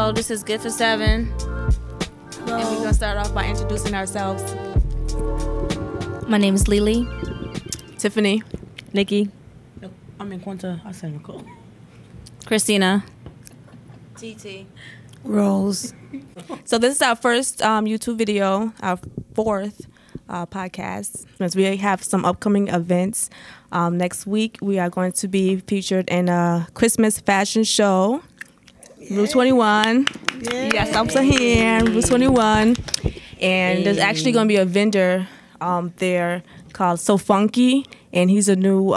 Hello, this is Good for Seven. Hello. And we're going to start off by introducing ourselves. My name is Lily. Tiffany. Nikki. I'm in Quinta. I said Nicole. Christina. TT. Rose. So this is our first YouTube video, our fourth podcast. As we have some upcoming events. Next week, we are going to be featured in a Christmas fashion show. Rue 21. Yes, I'm here. Rue 21. And there's actually going to be a vendor there called So Funky. And he's a new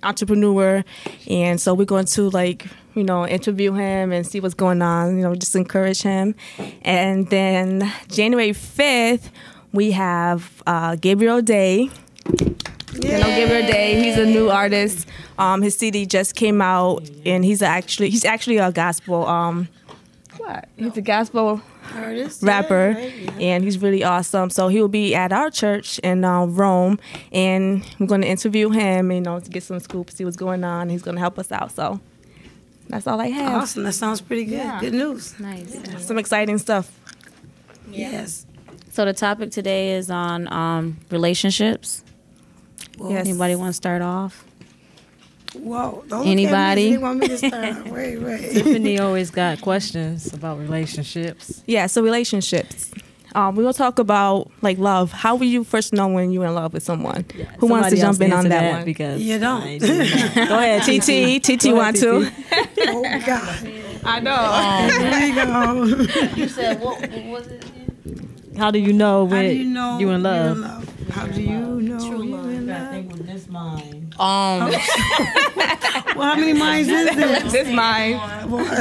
entrepreneur. And so we're going to interview him and see what's going on, just encourage him. And then January 5th, we have Gabriel Day. Gabriel Day, he's a new artist. His CD just came out, and he's actually a gospel he's a gospel Artist, rapper, and he's really awesome. So he will be at our church in Rome, and we're going to interview him, to get some scoops, see what's going on. He's going to help us out. So that's all I have. Awesome. That sounds pretty good. Yeah. Good news. Nice. Yeah. Some exciting stuff. Yes. So the topic today is on relationships. Yes. Anybody want to start off? Whoa. Anybody? They want me to start. Wait. Tiffany always got questions about relationships. Yeah, so relationships. We're going to talk about, love. How will you first know when you're in love with someone? Yeah, Who wants to jump in on that one? Because You don't. I do not. Go ahead, TT want to? Oh, God. I know. There you go. You said, what was it? How do you know How when do you know you in love? you're in love? How do you know True you're love. in I love? think with this mind. Well, how many minds is there? This mine.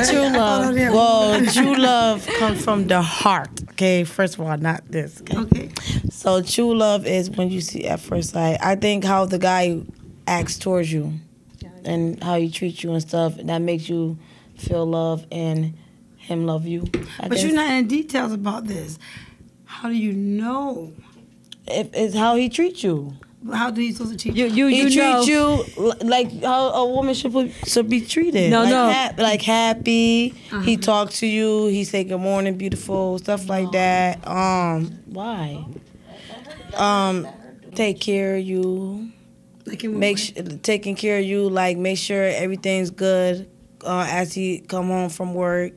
True love. Well, true love comes from the heart. Okay, first of all, not this. Okay. So true love is when you see at first sight. I think how the guy acts towards you and how he treats you and stuff, that makes you feel love and him love you. But you're not in details about this. How do you know? It's how he treats you. How do you supposed to treat You He know. treats you like how a woman should be treated. No, like, no. Like happy. He talks to you. He say good morning, beautiful, stuff like that. Why? Take care of you. Taking care of you. Like make sure everything's good as he come home from work,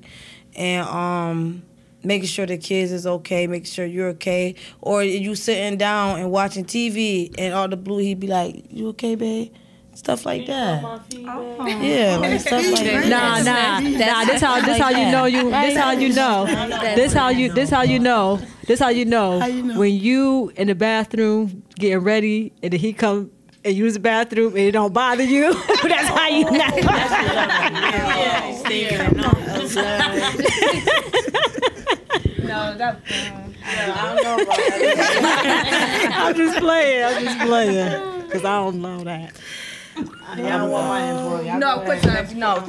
and making sure the kids is okay, making sure you're okay. Or you sitting down and watching TV and all the blue, he'd be like, "You okay, babe?" Stuff like that. Yeah, like stuff like that. Nah. This how you know you. This how you know. This how you know. This how you know. How you know? When you in the bathroom getting ready and then he come and use the bathroom and it don't bother you. That's how you know. No, that. I'm just playing. Because I don't know that.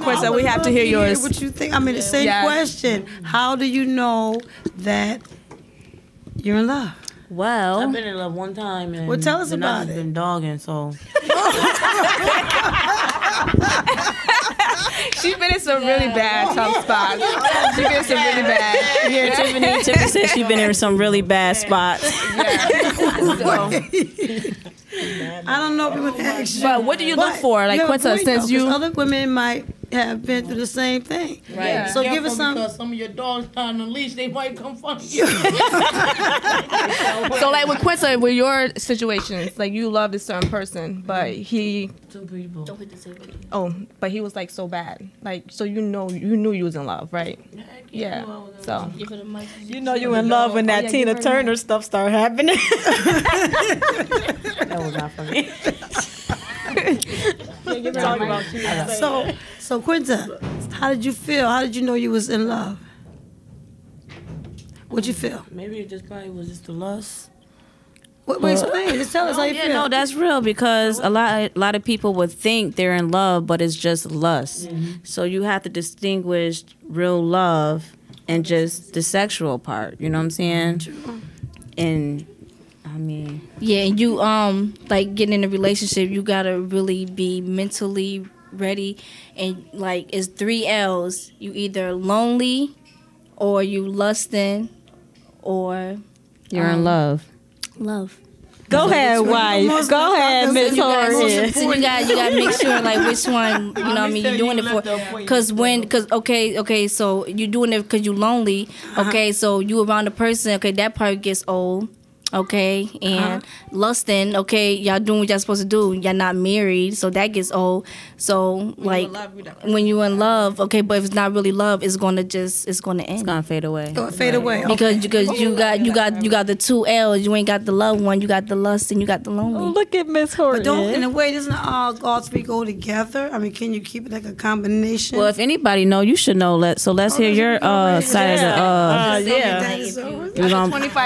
Quinta, we have to hear yours. What you think? I mean, the same question. How do you know that you're in love? Well, I've been in love one time, and Well, tell us the about nurse has it. been dogging, so she's been in some really bad tough spots. She's been in some really bad. yeah, Tiffany said she's been in some really bad spots. I don't know if people ask you. But what do you look for? Like, you have a Quinta, point, since though, you. 'cause other women might have been through the same thing. Right. So give us some. Because some of your dogs on the leash, they might come find you. So, like, with Quinta, with your situations, like, you love this certain person, but he. Two people. But he was, like, so bad. Like, so you knew you was in love, right? Yeah. So. You know you in love when that Tina Turner stuff start happening. That was not for me. Talking about you. So Quinta, how did you feel? How did you know you was in love? What'd you feel? Maybe it just probably was just the lust. What, explain. Just tell us how you Yeah, feel. no, that's real because a lot of people would think they're in love, but it's just lust. So you have to distinguish real love and just the sexual part. You know what I'm saying? And I mean, Yeah, and you like getting in a relationship, you gotta really be mentally ready, and like it's 3 L's. You either lonely, or you lusting, or You're in love. love. Go ahead, wife. Go ahead, Miss Horace. So you got to make sure like which one, you know what I mean, you're doing it for. Cause okay, so you're doing it because you're lonely. Okay, so you around the person. Okay, that part gets old. Okay, and lusting. Okay, y'all doing what y'all supposed to do. Y'all not married, so that gets old. So like when you in love, okay, but if it's not really love, it's gonna end. It's gonna fade away. Fade away. Because you got the 2 L's. You ain't got the love one. You got the lust and you got the lonely. Look at Miss Horace. But don't, in a way, doesn't all three go together? I mean, can you keep it like a combination? Well, if anybody know, you should know. Let's hear your side of the.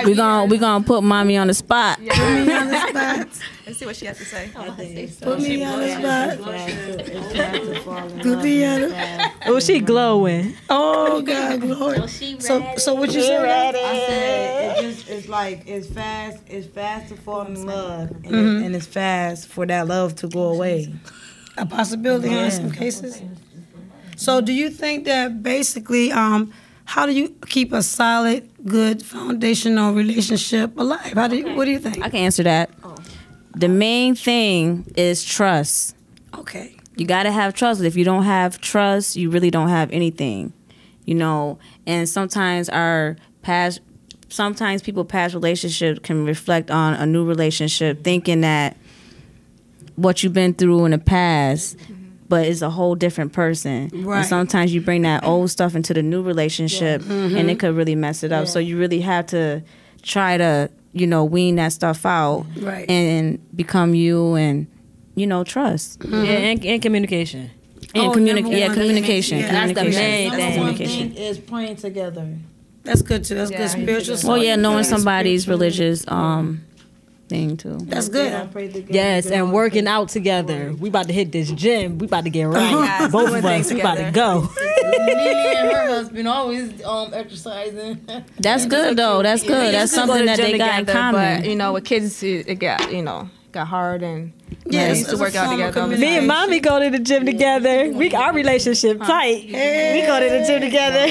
We're gonna put mommy on the spot. Put me on the spot. Let's see what she has to say. Put me on the spot. Put me on the. Oh, she glowing. Oh God, glory. So what you said? I said it's fast to fall in love, and it's fast for that love to go away. A possibility in some cases. So do you think that basically, how do you keep a solid, good, foundational relationship alive? What do you think? I can answer that. The main thing is trust. Okay. You gotta have trust. If you don't have trust, you really don't have anything. You know, and sometimes people's past relationships can reflect on a new relationship, thinking that what you've been through in the past, but it's a whole different person. Right. And sometimes you bring that old stuff into the new relationship, and it could really mess it up. So you really have to try to, wean that stuff out, right, and become you, and trust. Yeah, and communication. And communication. Yeah, That's the main Number thing. one thing is praying together. That's good too. That's good spiritual. Well, yeah, knowing somebody's religious thing too. That's good. Yes, and working out together. We about to hit this gym. We about to get right. Both of us. We about to go. Lily and her husband always exercising. That's good though. That's good. That's something that they got in common. But with kids, it got hard, and Yes, we used to work out together. Me and mommy go to the gym together. Our relationship tight. We go to the gym together.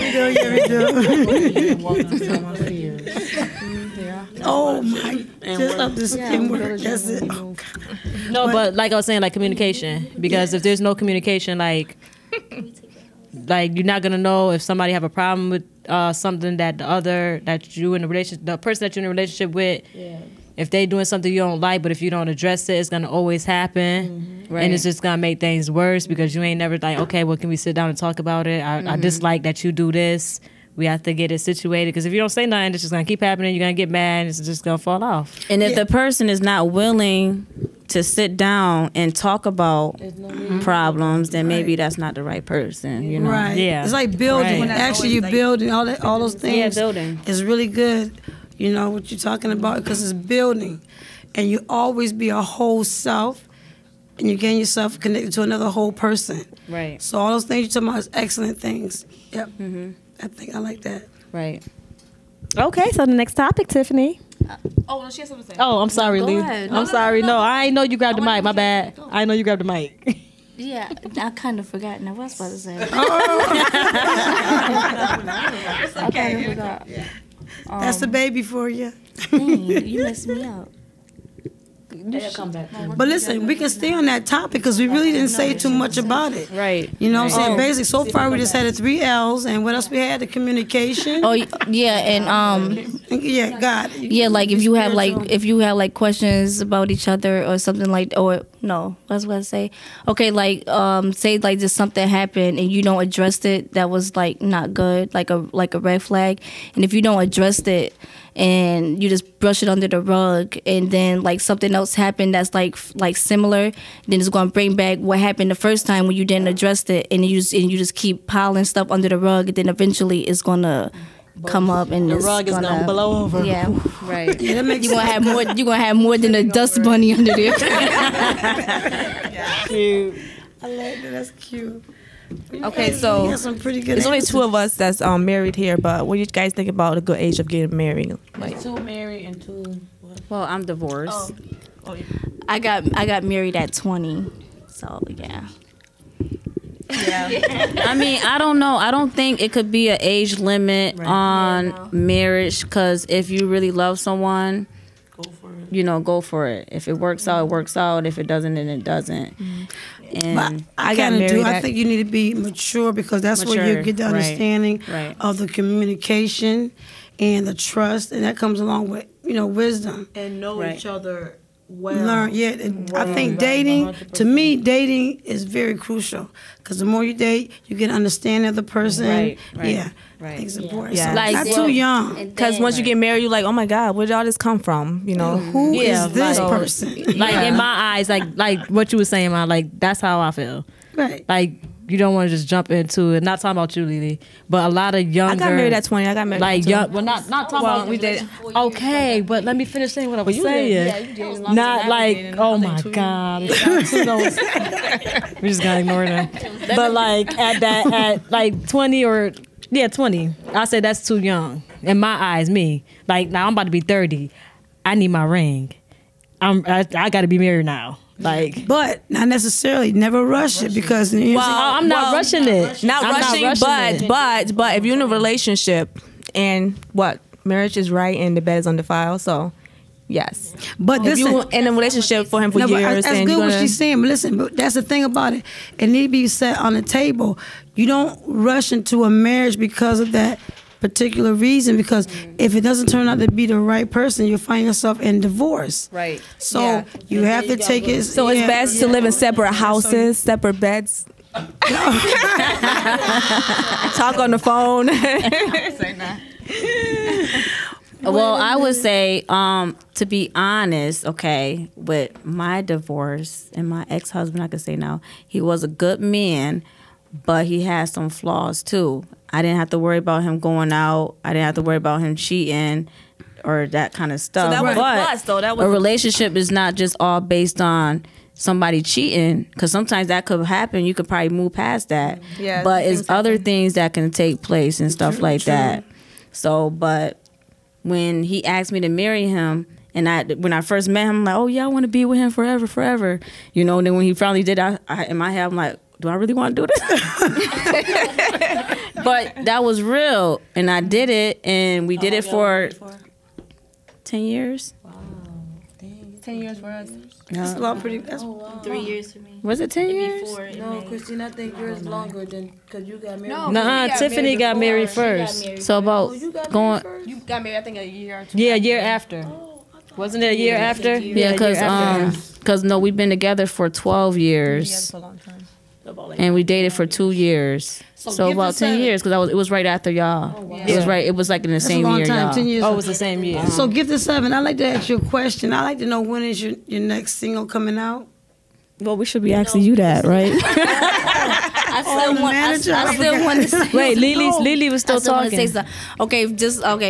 Oh my! Just up the skin work. That's it. Oh, No, but like I was saying, like communication. Because if there's no communication, like you're not gonna know if somebody have a problem with something that the person that you're in a relationship with. Yeah. If they doing something you don't like, but if you don't address it, it's gonna always happen, right. And it's just gonna make things worse because you ain't never like, okay, well, can we sit down and talk about it? I dislike that you do this. We have to get it situated because if you don't say nothing, it's just gonna keep happening. You're gonna get mad, and it's just gonna fall off. And if the person is not willing to sit down and talk about problems, then maybe that's not the right person. Right. Yeah. It's like building. Right. Actually, you're building all those things. Yeah, building. It's really good. You know what you're talking about because it's building, and you always be a whole self, and you gain yourself connected to another whole person. Right. So all those things you're talking about is excellent things. Yep. I think I like that. Right. Okay, so the next topic, Tiffany. No, she has something to say. Oh, I'm sorry, Lee. ahead. I'm sorry. No, I ain't know you grabbed the mic. My bad. I know you grabbed the mic. Yeah, I kind of forgot. Now, what was I about to say? I kind of forgot. That's the baby for you. Dang, you messed me up. But listen, we can stay on that topic because we really didn't say too much about it. Right. You know what I'm saying? Basically, so far we just had the 3 L's, and what else we had? The communication. Oh yeah, and Yeah, God. yeah, like if you have like questions about each other or something like, or no, that's what I say. Okay, like say like just something happened and you don't address it, that was like not good, like a red flag. And if you don't address it and you just brush it under the rug, and then like something else happened that's like similar, then it's gonna bring back what happened the first time when you didn't address it, and you just keep piling stuff under the rug, and then eventually it's gonna come up and the rug is gonna blow over. Yeah, Right. Yeah, that makes you're gonna have more than a dust bunny under there. Cute. I like that. That's cute. Okay, We so got some pretty good. there's only answers. 2 of us that's married here, but what do you guys think about a good age of getting married? Like, 2 married and 2. Well, I'm divorced. I got married at 20, so yeah. I mean, I don't know. I don't think it could be an age limit on marriage, because if you really love someone, go for it. If it works out, it works out. If it doesn't, then it doesn't. And but I kind of do. I think you need to be mature, because that's where you get the understanding of the communication and the trust, and that comes along with wisdom and know each other well. Learn, I think dating, to me, dating is very crucial, because the more you date, you get an understanding of the person. Right. I think it's important. Yeah. So, Like, not too young. Because once you get married, you're like, oh my God, where did all this come from? Who is this person? Like in my eyes, like what you were saying, like that's how I feel. Right. Like you don't want to just jump into it. Not talking about you, Lily, but a lot of younger. I got married at 20. I got married like at young. Well, not talking about. We did. Okay, but let me finish saying what I was saying. Not like, oh my God. We just gotta ignore them. But like at like 20 or 20, I said that's too young in my eyes. Me, like now I'm about to be 30. I need my ring. I got to be married now. Like, but not necessarily. Never rush it, because I'm not rushing it. Not rushing, but if you're in a relationship and marriage is right and the bed is undefiled, so yes. But if you in a relationship for him for years, that's good what she's saying. But listen, but that's the thing about it. It needs to be set on the table. You don't rush into a marriage because of that particular reason, because if it doesn't turn out to be the right person, you'll find yourself in divorce. Right. So you have to take it. So it's best to live in separate houses, separate beds. Talk on the phone. Well, I would say, to be honest, with my divorce and my ex-husband, I could say now, he was a good man, but he had some flaws too. I didn't have to worry about him going out. I didn't have to worry about him cheating or that kind of stuff. So that was a plus, though. That was a relationship is not just all based on somebody cheating, because sometimes that could happen. You could probably move past that. Yeah, but it's other things that can take place and stuff like that. So, but when he asked me to marry him, and when I first met him, I'm like, oh yeah, I want to be with him forever. And then when he finally did, I in my head, I'm like, do I really want to do this? But that was real, and I did it, and we did it for 10 years. Wow, dang. 10 years for us. That's a lot pretty. That's 3 years for me. Was it 10 years? No, Christine, I think yours longer than, because you got married. No, Tiffany got married first. So about going. You got married, I think, a year or two. Yeah, a year after. Wasn't it a year after? Yeah, because no, we've been together for 12 years. For a long time. And we dated for 2 years. So about 10 years, because it was right after y'all. Oh, wow. It was right. It was like in the same year, y'all. 10 years. Oh, it was the same year. So Gift of Seven, I'd like to ask you a question. I'd like to know, when is your next single coming out? Well, we should be asking you that, right? I still want to say. Wait, Lily was still want to talking. say something. Okay,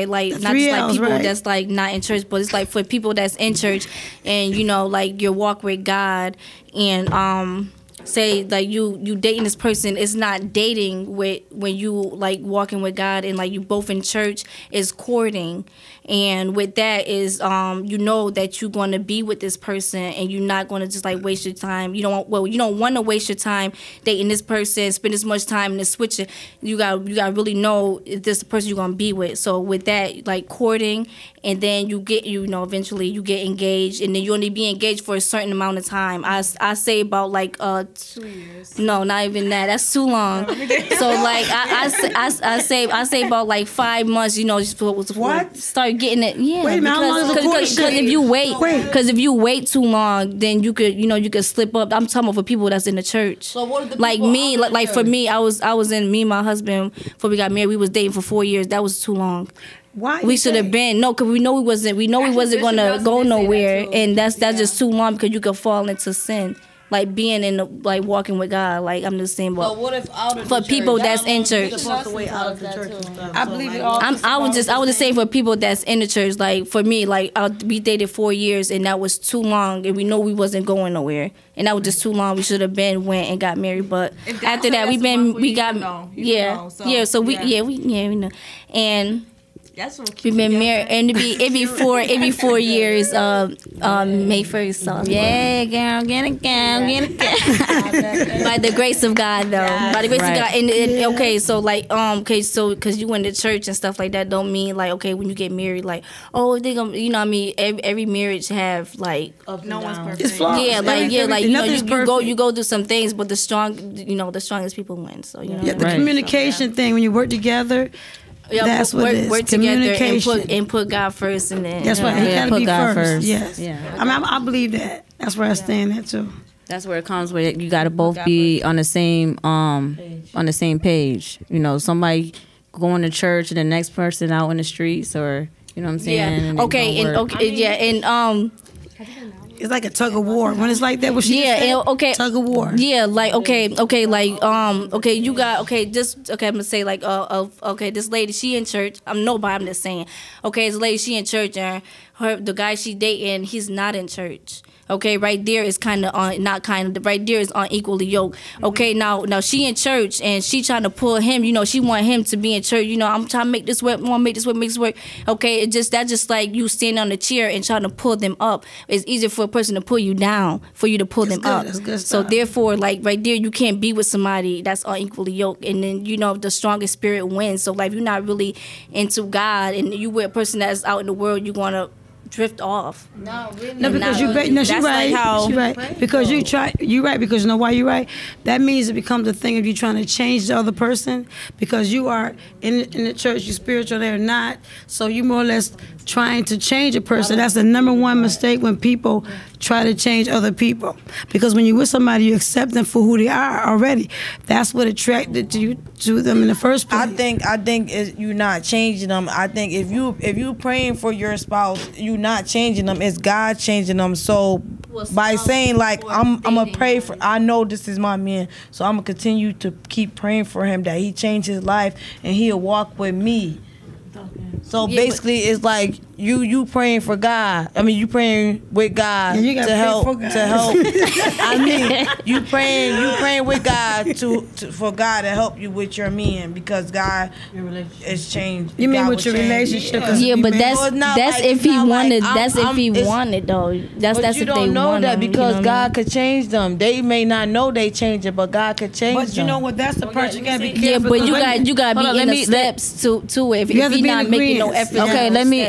like not just like people that's like not in church, but it's like for people that's in church, and like your walk with God, and say like you dating this person is not dating with when you like walking with God, and like you both in church is courting, and with that is that you're going to be with this person, and you're not going to just like waste your time. You don't want to waste your time dating this person, spend as much time and then switch it. You got really know if this is the person you're going to be with. So with that, like courting, and then you get eventually you get engaged, and then you only be engaged for a certain amount of time. I say about like 2 years. No, not even that. That's too long. So like I say about like 5 months. Just What? Start getting it. Yeah. Wait a minute, how long is the Because if you wait too long, then you could slip up. I'm talking about for people that's in the church. So what are the like people me, out of like for church? me, I was in me and my husband before we got married. We was dating for 4 years. That was too long. Why? We should have been because we know we wasn't gonna go nowhere, and that's just too long because you could fall into sin. Like being in like walking with God, like I'm just saying. But So what if out of for the people church? that's in church, Supposed to wait out of the church. I believe it all. I would just say for people that's in the church, like for me, like we dated 4 years and that was too long, and we know we wasn't going nowhere, and that was just too long. We should have went and got married, but after that we got. So we know, and We've been married, and it'd be 4 years. May 1st. So Yeah, girl, get it. by the grace of God, though. By the grace Right. of God, and okay, so like okay, so because you went to church and stuff like that, don't mean like okay when you get married, like oh they gonna you know what I mean every marriage have like No one's perfect. It's flawed. yeah like you know Nothing's perfect. you go through some things, but the strongest people win. So you know Yeah, the Right. communication thing when you work together. yeah, That's what it is. work together and Communication. put God first, and then That's right. He Yeah, gotta put be God first. first. Yes. Yeah. I mean, I believe that. That's where I stand at too. That's where it comes with. You got to both be on the same page. You know, somebody going to church and the next person out in the streets, or you know what I'm saying. yeah And it okay don't and work. okay yeah and It's like a tug of war. When it's like that, what she Yeah, just said, and okay. tug of war. Yeah, like okay, like okay, you got okay, just okay. I'm gonna say like okay, this lady she in church. I'm nobody. I'm just saying. Okay, this lady she in church and the guy she dating he's not in church. Okay, right there is kind of not kind of right there is unequally yoked. Okay, now she in church and she trying to pull him. You know, she want him to be in church. You know, I'm trying to make this work. Want to make this work. Make this work. Okay, that's just like you standing on the chair and trying to pull them up. It's easier for a person to pull you down for you to pull them good. up. That's good So stuff. therefore, like right there, you can't be with somebody that's unequally yoked, and then you know the strongest spirit wins. So like if you're not really into God, and you with a person that's out in the world, you're gonna drift off. No, because you right. No, she That's right. like how- She right. Because you try. You right. Because you know why you right. That means it becomes a thing of you trying to change the other person because you are in the church. You spiritual. They're not. So you more or less trying to change a person. That's the number one mistake when people try to change other people. Because when you're with somebody, you accept them for who they are already. That's what attracted you to them in the first place. I think you're not changing them. I think if you praying for your spouse, you're not changing them. It's God changing them. So by saying like I'm gonna pray for, I know this is my man, so I'm gonna continue to keep praying for him that he change his life and he'll walk with me. So basically, it's like you praying for God. I mean, you praying with God Yeah, you gotta to pray help for God. to help. I mean, you praying with God for God to help you with your man because God is changed. You mean God with will your change. relationship? 'cause Yeah, you but married. that's So it's not that's like- if it's he not like wanted. I'm- That's if he it's- wanted though. That's But that's you if they don't know want that him, because you know what I God mean? could change them. They may not know they change it, but God could change them. But you know what? That's the part you gotta be careful. Yeah, but you because got Hold on, be let in me- the steps to it. If You have he to be in not making no agreement. effort. Yeah. Okay, let me.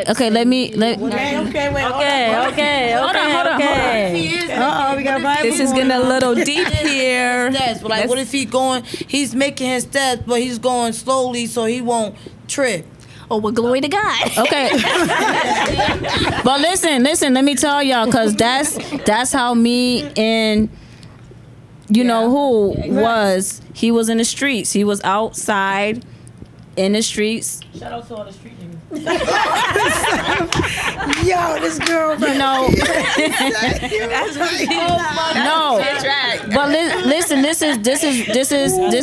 Uh-oh, we got Bible. This is getting a little deep here. Steps, but like, what if he's making his steps, but he's going slowly so he won't trip. Oh, well, glory to God. Okay. But listen, let me tell y'all, because that's how me and you know who was. He was in the streets. He was outside in the streets. Shout out to all the street niggas. Yo, this girl. You know. No. But listen, this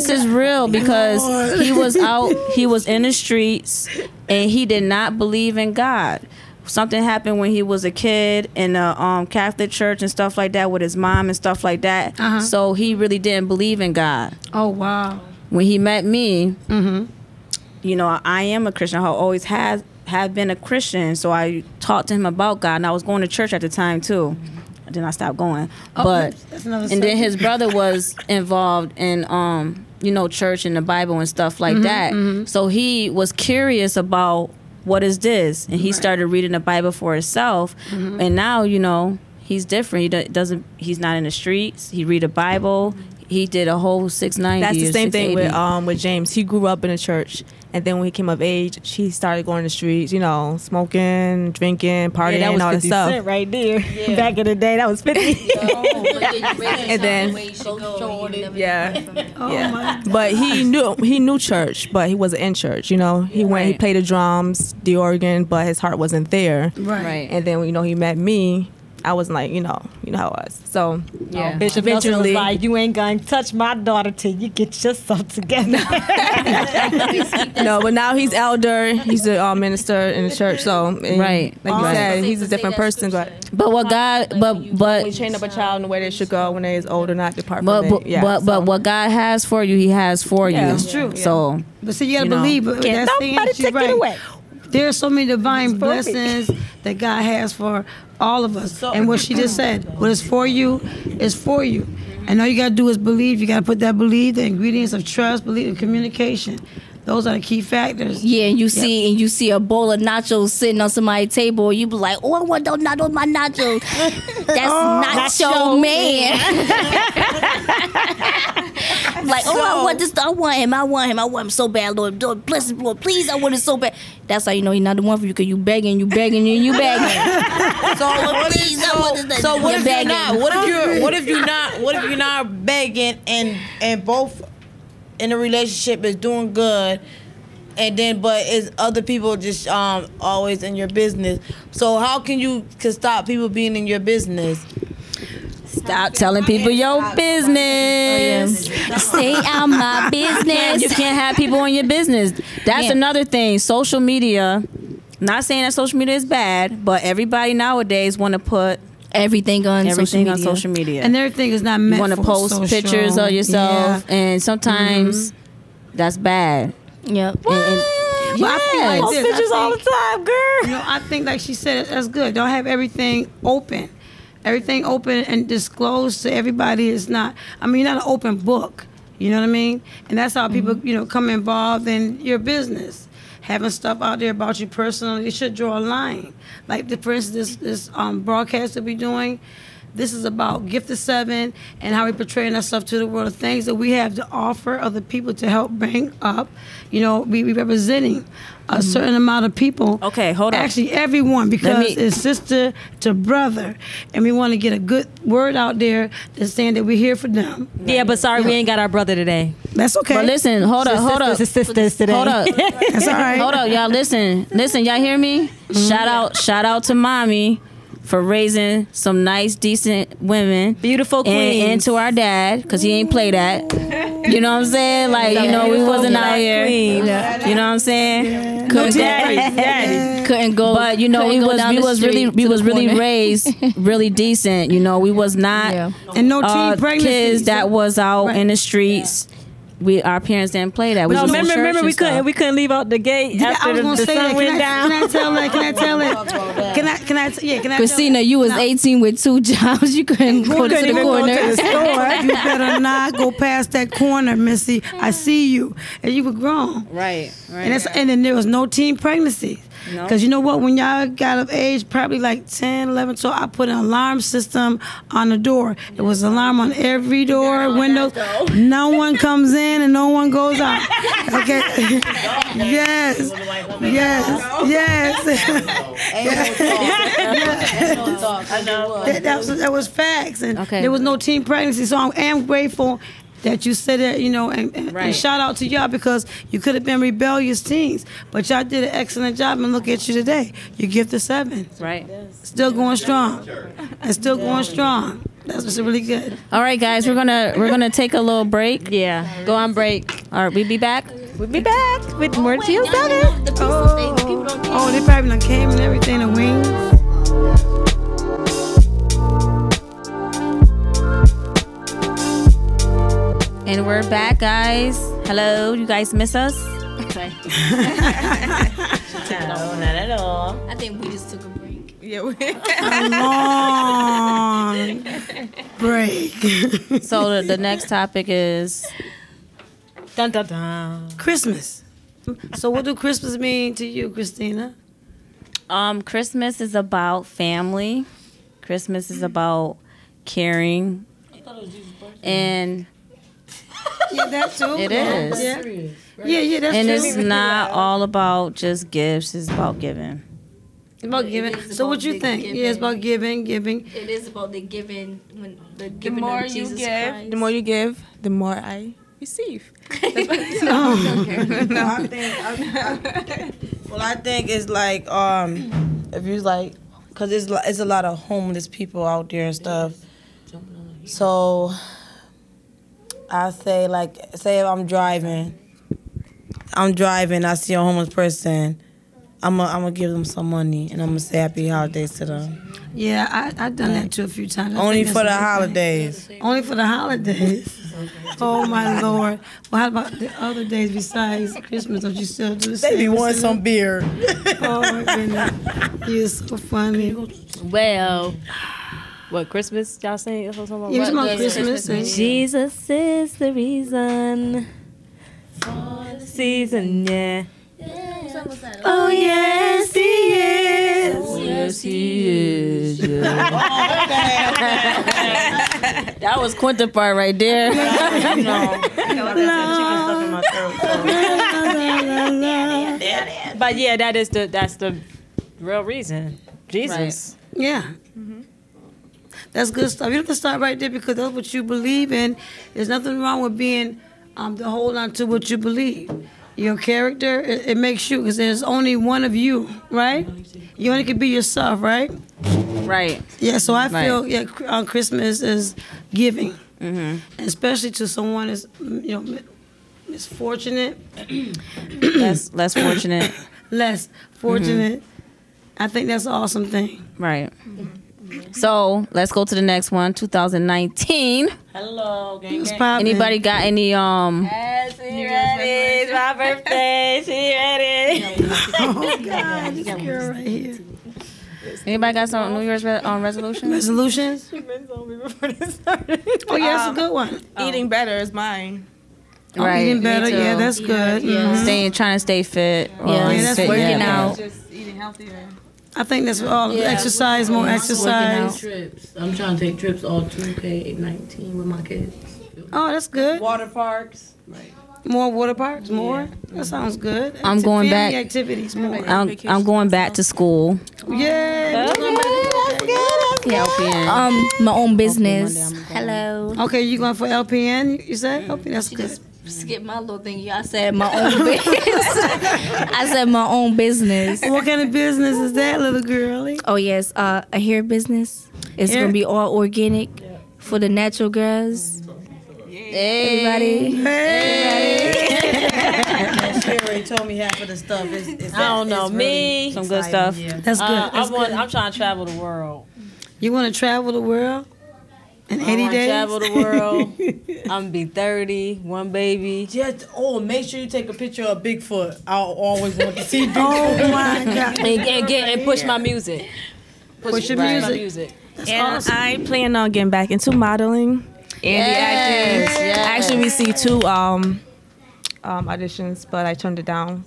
is real because he was out. He was in the streets, and he did not believe in God. Something happened when he was a kid in a Catholic church and stuff like that with his mom and stuff like that. Uh-huh. So he really didn't believe in God. Oh wow. When he met me, you know, I am a Christian. I always have been a Christian. So I talked to him about God, and I was going to church at the time too. Then I stopped going. But that's another and then subject. his brother was involved in you know, church and the Bible and stuff like that. So he was curious about what is this, and he started reading the Bible for himself. And now, you know, he's different. He's not in the streets. He read the Bible. He did a whole 690. That's the or same thing 680. with James. He grew up in a church, and then when he came of age, he started going to the streets. You know, smoking, drinking, partying, that was all that 50 stuff. Cent right there. Back in the day, that was 50. And then, yeah, yeah. But he knew church, but he wasn't in church. You know, he went, he played the drums, the organ, but his heart wasn't there. Right. And then, you know, he met me. I wasn't like, you know how it was. So Yeah. Bishop Nelson was eventually, like, you ain't gonna touch my daughter till you get yourself together. no, but now he's elder. He's a minister in the church. So and Right. like you Right. said, he's a different person. But But what God, but we train up a child in the way they should go when they is older, not depart But from it. Yeah, so. what God has for you, He has for Yeah, you. that's true. So But see, you gotta You know. believe. But Can't that's the nobody she's take right. it away. there are so many divine blessings that God has for all of us. And what she just said, what is for you is for you. And all you got to do is believe. You got to put that belief, the ingredients of trust, belief, and communication. Those are the key factors. Yeah, and you see a bowl of nachos sitting on somebody's table. You be like, oh, I want those nachos, my nachos. That's nacho man. Like, I want this. I want him. I want him so bad, Lord. Bless him, Lord. Please, I want it so bad. That's how you know he's not the one for you, because you begging. So what if you're not? What if you're not begging and both in a relationship is doing good, and then but it's other people just always in your business? So how can you stop people being in your business? Stop telling people your business. Stay out my business. You can't have people in your business. That's another thing. Social media. Not saying that social media is bad, but everybody nowadays want to put everything on social media. And everything is not meant you want to post social. pictures of yourself, and sometimes that's bad. Yep. But I feel like post pictures all the time, girl. You know, I think like she said, that's good. Don't have everything open. Everything open and disclosed to everybody is not. I mean, you're not an open book. You know what I mean? And that's how people, come involved in your business. Having stuff out there about you personally, you should draw a line. Like, for instance, this broadcast that we're doing, this is about Gift of Seven and how we're portraying ourselves to the world, of things that we have to offer other people to help bring up. We representing a certain amount of people. Okay, hold on. Actually, everyone, because it's sister to brother. And we want to get a good word out there that's saying that we're here for them. Yeah, but sorry, we ain't got our brother today. That's okay. But listen, hold up. Sisters today. Hold up. That's all right. Hold up, y'all. Listen, y'all hear me? Shout out to mommy for raising some nice, decent women. Beautiful queens. And to our dad, because he ain't play that. You know what I'm saying? Like, we wasn't out here. You know what I'm saying? Couldn't go. But we was really raised really decent. We was not and no teen pregnancies. Kids that was out in the streets. Our parents didn't play that. Remember we couldn't leave out the gate after the sun went down. Can I tell it? Christina, you was 18 with 2 jobs. You couldn't go to the corner. Go to the store. You better not go past that corner, Missy. I see you, and you were grown. Right. And then there was no teen pregnancies. Because you know what? When y'all got of age, probably like 10, 11, so I put an alarm system on the door. It was an alarm on every door, window. No one comes in and no one goes out. Okay? Yes. That was facts. And there was no teen pregnancy. So I am grateful that you said that, and shout out to y'all, because you could have been rebellious teens, but y'all did an excellent job, and look at you today. You Gift of Seven. Right. Still going strong. And still going strong. That's what's really good. All right, guys, we're gonna take a little break. Yeah, go on break. All right, we'll be back. We'll be back with more Geo 7. Oh, they probably done came and everything, the wings. And we're back, guys. Hello, you guys miss us? Okay. No, not at all. I think we just took a break. Yeah, A long break. So the next topic is Dun, dun, dun. Christmas. So what do Christmas mean to you, Christina? Christmas is about family. Christmas is about caring. And Yeah, that too. it is. Yeah, that's And true. it's not all about just gifts, it's about giving. It's about giving. So what you think? Yeah, it's about giving. It is about the giving. When the giving more of Jesus you give, Christ. the more you give, the more I receive. Well, I think it's like if you like, cause it's a lot of homeless people out there and stuff. So I say say if I'm driving, I see a homeless person, I'm gonna give them some money and I'm gonna say happy holidays to them. Yeah, I've done that too a few times. I Only think for the that's a good holidays. thing. Only for the holidays. Oh my Lord. Well, how about the other days besides Christmas? Don't you still do the same? They be wanting some beer. Oh my goodness. You're so funny. Well, what Christmas y'all saying? Yeah, we talking about Christmas. Jesus is the reason for the season, yeah. Oh yes, he is. Yes, he is. Yeah. That was Quinta part right there. But yeah, that's the real reason. Jesus. Right. Yeah. That's good stuff. You have to start right there because that's what you believe in. There's nothing wrong with being to hold on to what you believe. Your character, it makes you, because there's only one of you, right? You only can be yourself, right? Right. Yeah, so I feel on Christmas is giving, especially to someone that's misfortunate, Less fortunate. less fortunate. I think that's an awesome thing. Right. So let's go to the next one. 2019. Hello, gang. It's popping. Anybody got any She ready. It's my birthday. She ready. Oh God, this girl right here. Anybody got some New Year's resolutions? Resolutions? Oh yeah, that's a good one. Eating better is mine. Right. Eating better, Me too. yeah, that's good. Mhm. Trying to stay fit. Or Yeah, that's fit, working yeah. out. Just eating healthier. I think that's all. Exercise, more exercise. Trips. I'm trying to take trips all 2K19 with my kids. Oh, that's good. Water parks. More water parks, more. That sounds good. I'm going Family back. Activities, more. I'm going back to school. Yeah. LPN. My own business. Monday I'm Hello. Okay, you going for LPN? You said? Okay, that's good. Skip my little thing. I said my own business. I said my own business. What kind of business is that, little girlie? Oh yes, a hair business. It's Hair- gonna be all organic for the natural girls. Everybody. She already told me half of the stuff. I don't know. Me, Some good stuff. That's good. That's good. I'm trying to travel the world. You want to travel the world in 80 I want to days? travel the world. I'm gonna be 30, one baby. Make sure you take a picture of Bigfoot. I always want to see Bigfoot. Oh my God. And push my music. Push your my music. music. That's And awesome. I plan on getting back into modeling and the acting. yes. I actually received 2 auditions, but I turned it down.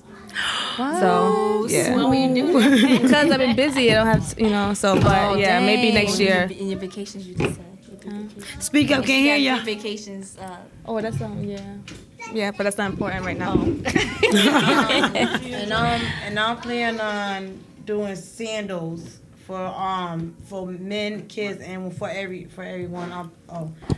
So yeah, because I've been busy. I don't have but yeah, maybe next year. In your vacations, you just said. Speak up, can't hear ya. Vacations. Oh, that's yeah, but that's not important right now. And I'm planning on doing sandals for men, kids, and for everyone.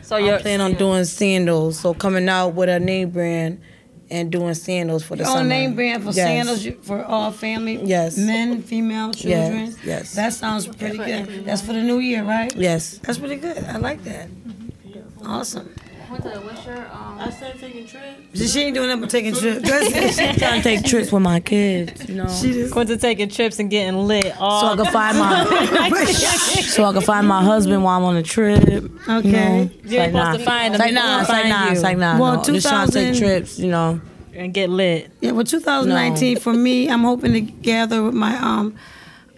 So I'm you're planning on doing sandals. So coming out with a name brand and doing sandals for the Your summer. own name brand for Yes. sandals for all family? Yes. Men, female, children? Yes. That sounds pretty good. That's for the new year, right? Yes. That's pretty good. I like that. Awesome. I started taking trips. She ain't doing nothing but taking trips. I'm trying to take trips with my kids, She just, Quinta taking trips and getting lit. so I can find my husband while I'm on the trip. okay. You ain't supposed to find them. It's like nah. Well, no. Just trying to take 2000 trips, And get lit. Yeah, well, 2019 for me, I'm hoping to gather with my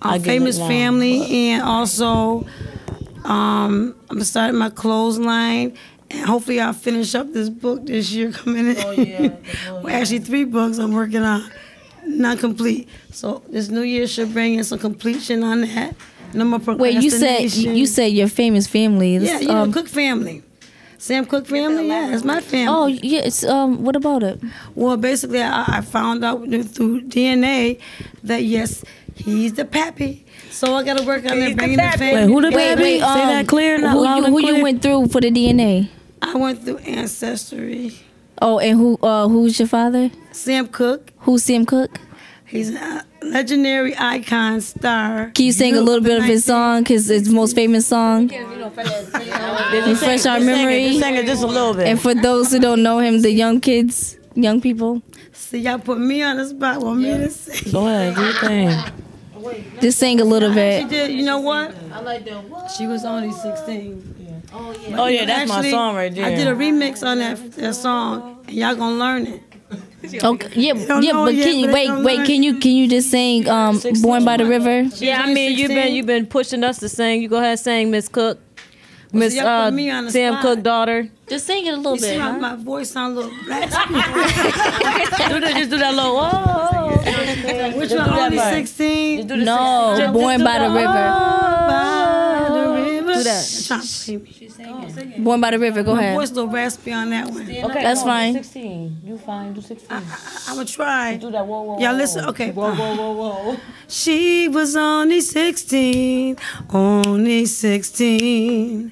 I get famous it now. family, and also I'm starting my clothesline, and hopefully I'll finish up this book this year coming in. Oh yeah. Well, actually 3 books I'm working on, not complete. So this new year should bring in some completion on that. No more Wait, you procrastination. said your famous family. Yeah, you know, Cook family. Sam Cook family, yeah, it's my family. Oh yeah, it's what about it? Well, basically, I found out through DNA that yes, he's the pappy. So I got to work on that, bringing the family. Wait, who the Wait, baby? Say that clear, not loud and who clear. you went through for the DNA? I went through Ancestry. Oh, and who's your father? Sam Cook, Who's Sam Cook? he's a legendary icon star. Can you sing a little bit of his song? Cause it's the most famous song. Refresh our memory. Just sing it just a little bit. And for those who don't know him, the young kids. young people? See, y'all put me on the spot. Want me to sing? Go ahead, do your thing. Just sing a little She bit. did. You know what? I like that. What? She was only 16. Oh yeah, that's my song right there. I did a remix on that song, and y'all gonna learn it. Okay. Yeah, don't yeah, know but yet, can you but they gonna wait? learn. Can you just sing "Born by the River"? Yeah, I only mean, 16. you've been pushing us to sing. You go ahead, sing, Miss Cook, Miss y'all put me on the Tim spot. Cook daughter. Just sing it a little You see bit. how Huh? my voice sound a little raspy? Just do that little. Whoa. Which one? Only 16. No, "Born by the River." By the river. Do that. Trying to play me. "Born by the River." Go My ahead. voice a little raspy on that one. Okay, That's no, fine. 16. You fine. Do 16. I'm gonna try. Do that. Whoa, whoa. Y'all whoa. listen. Okay. Whoa, whoa, whoa, whoa. She was only 16, only 16.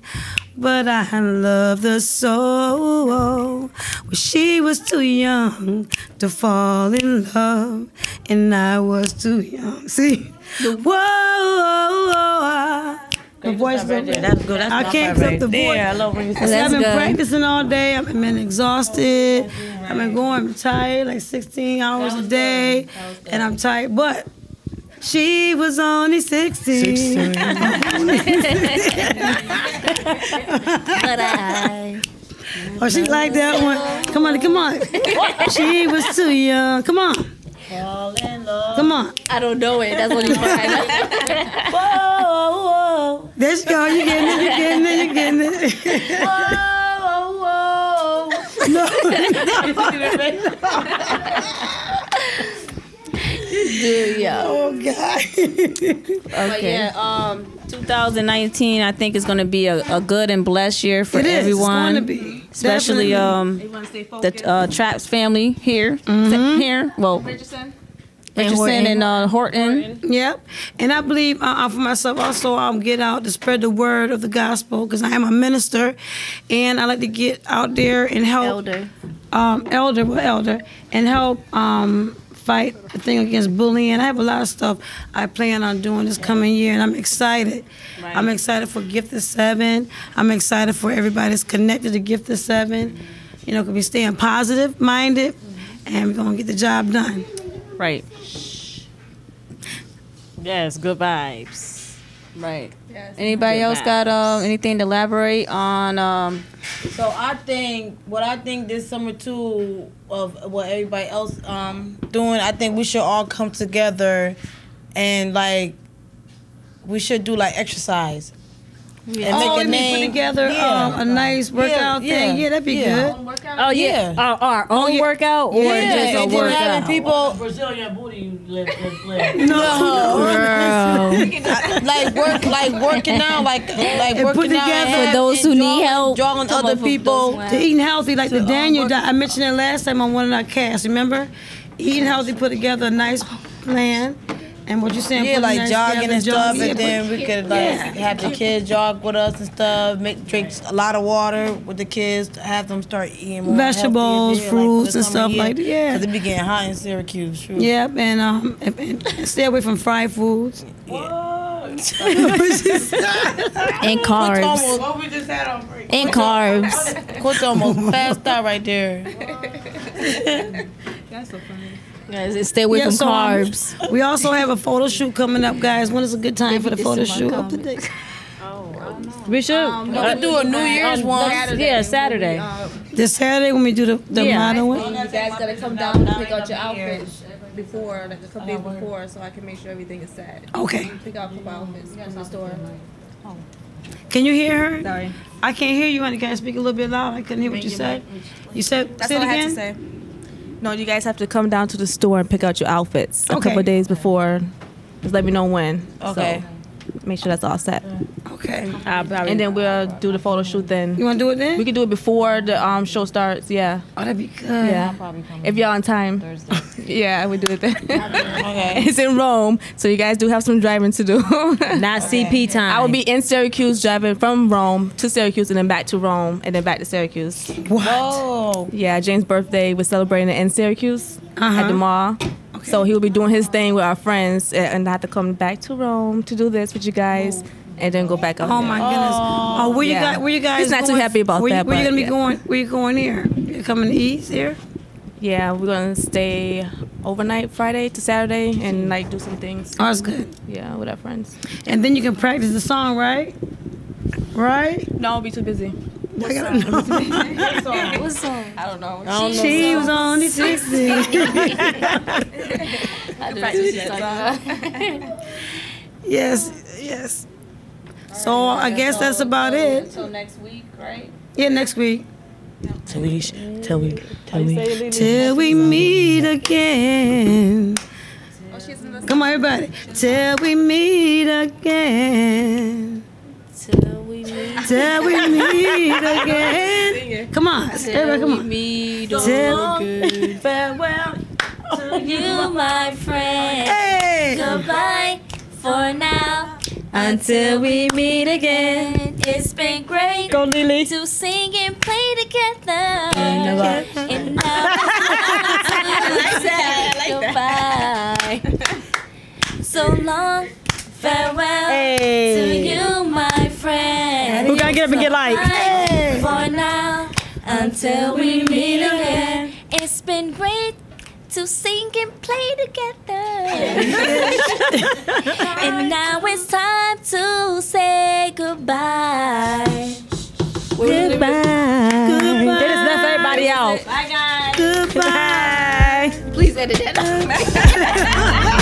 But I loved her so. Well, she was too young to fall in love, and I was too young. See? Whoa. The voice is That's good. That's I my can't favorite clip the voice. Yeah, I love when you See, say I've That's been good. practicing all day. I've been exhausted. I've been going tired, like 16 hours a day, and I'm tired. But she was only 16. But I. Oh, she like that one. Come on. She was too young. Come on. Come on. I don't know it. That's what you find. whoa, There you go. You getting it. whoa. Dude, yeah. Oh, God. But yeah, 2019, I think is going to be a good and blessed year for It is. everyone. It's going to be. Especially Definitely. the Traps family here. Here. Well, Richardson and Horton. Yep. And I believe for myself also get out to spread the word of the gospel because I am a minister and I like to get out there and help elder and help fight the thing against bullying. I have a lot of stuff I plan on doing this coming year and I'm excited. Right. I'm excited for Gifted 7. I'm excited for everybody that's connected to Gifted 7. You know, could be staying positive minded and we're gonna get the job done. Right. Yes, good vibes. Right. Yes. Anybody else got anything to elaborate on? So I think this summer too of what everybody else doing. I think we should all come together and like we should do like exercise. Yeah. And put together a nice workout thing. Yeah, that'd be good. Oh yeah, our own workout or just a and then workout. having people Brazilian booty lift. like working out, like and working put together out For those who need help. drawing other people. To eating healthy, like the Daniel diet. I mentioned it last time on one of our casts. Remember, eating healthy, put together a nice plan. And what you saying? Yeah, put like nice jogging and stuff, and then but- we could like have the kids jog with us and stuff. Drink a lot of water with the kids. Have them start eating more Vegetables, healthy, fruits, and stuff like that. Yeah. Because it be getting hot in Syracuse. True. Yep, and stay away from fried foods. And carbs. What we just had on break. And carbs. Quit almost passed out right there. That's so funny. Guys, stay away Yeah, from so, carbs. We also have a photo shoot coming up, guys. When is a good time for the photo shoot? Up to date. We should We could do a New Year's one. Yeah, Saturday. This Saturday when we do the modeling. You guys gotta come down and pick out your outfits before, like a couple days before, so I can make sure everything is set. Okay. Pick out a couple outfits from the store. Can you hear her? Sorry. I can't hear you, honey. Can I speak a little bit loud? I couldn't hear what you said. You said, That's say it all I again? had to say. No, you guys have to come down to the store and pick out your outfits a Okay. couple of days before. Just let me know when. Okay. So make sure that's all set. Okay. And then we'll do the photo shoot then. You want to do it then? We can do it before the show starts. Yeah. Oh, that'd be good. Yeah. If y'all on time. Yeah, we do it then. Okay. It's in Rome, so you guys do have some driving to do. Not CP time. I will be in Syracuse driving from Rome to Syracuse and then back to Rome and then back to Syracuse. What? Oh. Yeah, James' birthday, we're celebrating it in Syracuse at the mall. Okay. So he will be doing his thing with our friends and I have to come back to Rome to do this with you guys and then go back up Oh there. my goodness. Oh, where you guys He's not too going? happy about where that, Where you but gonna be yeah. going? Where you going here? You coming to east here? Yeah, we're gonna stay overnight Friday to Saturday and like do some things. Oh, that's good. Yeah, with our friends. And then you can practice the song, right? Right? No, I'll be too busy. I gotta know. What song? I don't know. She was only 16. Yes, yes. So I guess that's about it. Until next week, right? Yeah, next week. Till we Till we meet again. Come on, everybody. Till we meet again. Till we meet. Till we meet again. Come on, everybody, come on. Till farewell To you, my friend. Hey. Goodbye for now. Until we meet again. It's been great Go, Lily. to sing and play together. And now goodbye. So long, farewell to you, my friend. Who gotta get up and get light? Goodbye for now, until we meet again. It's been great to sing and play together. And now it's time to say goodbye. Goodbye. They just left everybody out. Goodbye. Please edit that.